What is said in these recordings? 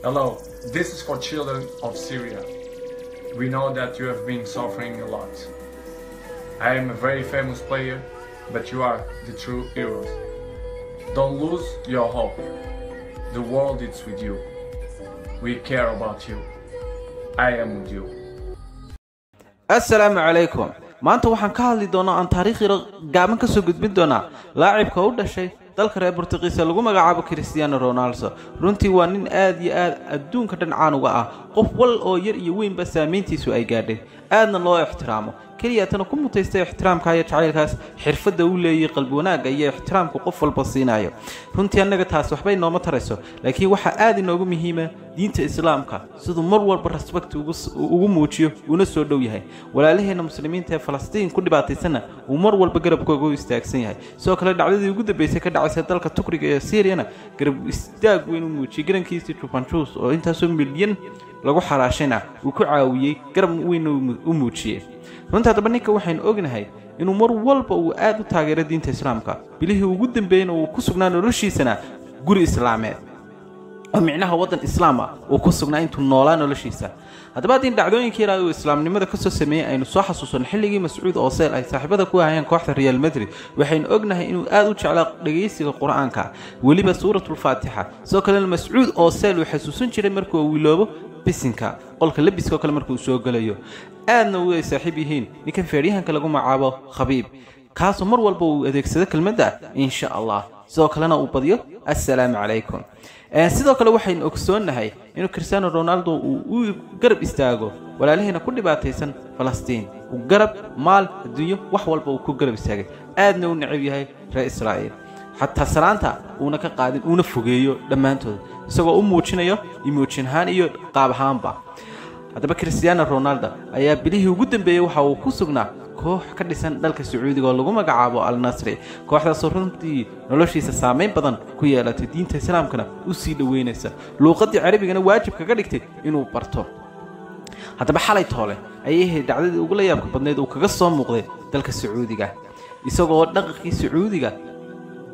Hello, this is for children of Syria. We know that you have been suffering a lot. I am a very famous player, but you are the true heroes. Don't lose your hope. The world is with you. We care about you. I am with you. السلام عليكم. maanta waxaan ka hadli doonaa aan taariikhda gaaban ka soo gudbin doonaa laacibka u dhashay dalka reer Boortaqiis lagu magacaabo Cristiano Ronaldo. runtii waa nin aad iyo aad adduunka dhan caan uga ah, qof wal oo yar iyo weyn ba saameyntiisu ay gaadhay, aadna loo ixtiraamo. kaliya tan ku mutaystay ixtiraamka iyo jacaylkaas xirfadda uu leeyahay qalbi wanaaga iyo ixtiraamka qof walba siinayo. runtii anaga taas waxbay nooma tarayso, laakiin waxa aad inoogu muhiima diinta islaamka sidoo mar walba respect ugu muujiyo una soo dhow yahay walaalaheena muslimiinta ee Falastiin ku dhibaataysana uu mar walba garabkooda u istaagsan yahay. sidoo kale dhacdadii ugu dambeysay ka dhacay dalka Turkiga ee Syria garab istaag weyn u muujiyay garankiisa Juventus oo intaas oo milyan lagu xaraashayna uu ku caawiyay garab weyn u muujiyay. runta hadaba ninka waxaan ognahay inuu mar walba uu aad u taageero diinta islaamka, bilihii ugu dambeeyay uu ku sugnaa noloshiisana guri islaameed oo micnaha wadan islaam ah oo ku sugnaa intuu noolaa noloshiisa. hadaba diin dhacdooyinkii raaduu islaamnimada ka soo sameeyay aynu soo xasuusan xilligii Mas'uud Ozil ay saaxiibada ku hayeen kooxda Real Madrid, waxaan ognahay inuu aad u jeclaa dhageysiga Quraanka waliba suuratul Faatiha. sidoo kale Mas'uud Ozil uu xasuusan jiray markuu uu iloobo bisinka qolka labiska kale markuu soo galayo, aadna uu ay saaxiib yihiin ninka feeriyahanka lagu magacaabo Khabiib, kaas mar walba uu adeegsado kelmadda insha Allah, sidoo kalena uu badiyo assalaamu calaykum. sidoo kale waxaan ogsoonahay inuu Cristiano Ronaldo uu garab istaago walaalaheena ku dhibaataysan Falastiin, uu garab maal adduunyo wax walba uu ku garab istaagay, aadna uu neceb yahay reer Israa'iil, حتى سلانتا ونا كقادين ونا فوقيو دمانتود isagoo u muujinayo emotionhaan iyo qaabhaanba. hadaba Cristiano Ronaldo ayaa bilihii ugu dambeeyay waxa uu ku sugnaa koox ka dhisan dalka Sacuudiga oo lagu magacaabo Al Nassr, kooxdaas oo runtii noloshiisa saameyn badan ku yeelatay diinta islaamkana u sii dhaweynaysa, luuqadii Carabigana waajib kaga dhigtay inuu barto. hadaba xalay toole ayay dhacdadii ugu la yaabka badneed uu kaga soo muuqday dalka Sacuudiga, isagoo dhaqankii Sacuudiga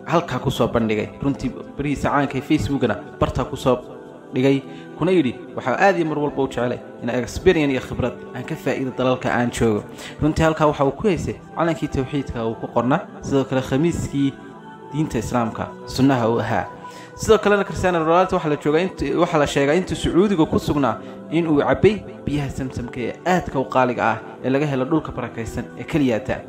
halka ku soo bandhigay. runtii bariisa caanka Facebookna barta ku soo dhigay kuna yiri waxa aad iyo mar walba u jeclay in experience iyo khibrad aan ka faa'iido dalalka aan joogo. runtii halka waxa uu ku haysay calankii tawxiidka uu ku qorna, sidoo kale khamiiskii diinta islaamka sunnaha uu ahaa. sidoo kale Cristiano Ronaldo waxa la sheegay intuu Sacuudiga ku sugnaa in uu cabay biyaha samsamka ee aadka u qaaliga ah ee laga helo dhulka barakaysan ee Kaliyata.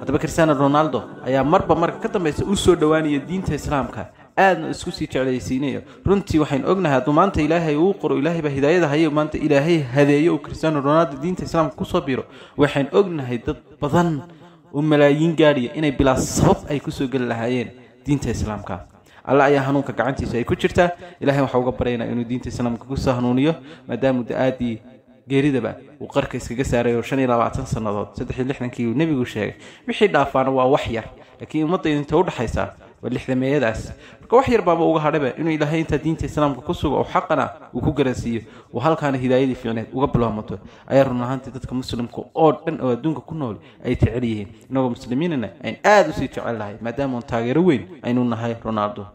hadaba Cristiano Ronaldo ayaa marba marka ka dambeysay u soo dhawaanaya diinta islaamka, aadna isku sii jeclaysiinayo. runtii waxaan ognahay hadduu maanta Ilaahay uu qoro, Ilaahay baa hidaayada hayo, maanta Ilaahay hadeeyo Cristiano Ronaldo diinta islaamka ku soo biro, waxaan ognahay dad badan oo malaayiin gaariya inay bilaa sabab ay ku soo gal lahaayeen diinta islaamka. alla ayaa hanuunka gacantiisa ay ku jirtaa. Ilaahay waxa uga bareynaa inuu diinta islaamka ku soo hanuuniyo, maadaama aadii geeridaba uu qarka iskaga saaray 25 sanadood 63kii uu nabigu sheegay. wixii dhaafaana waa wax yar, laakiin ummadda inta u dhaxaysa waa 60meeyadaas. marka wax yar baaba uga hadhaba inuu Ilaahay inta diinta islaamka ku sugo oo xaqana uu ku garansiiyo oo halkaana hidaayadii fiicneed uga bilowmato. ayaa run ahaantii dadka muslimka oo dhan oo adduunka ku nool ay jecel yihiin, inagoo muslimiinna ay aad u sii jecelahay maadaama uu taageero weyn aynu nahay Ronaldo.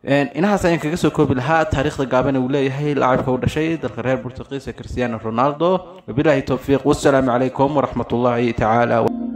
inahaas ayaan kaga soo koobi lahaa taariikhda gaaban uu leeyahay laacibka u dhashay dalka reer Boortaqiis Cristiano Ronaldo. wabillahi tawfiiq, wassalaamu calaykum waraxmatullaahi tacaala.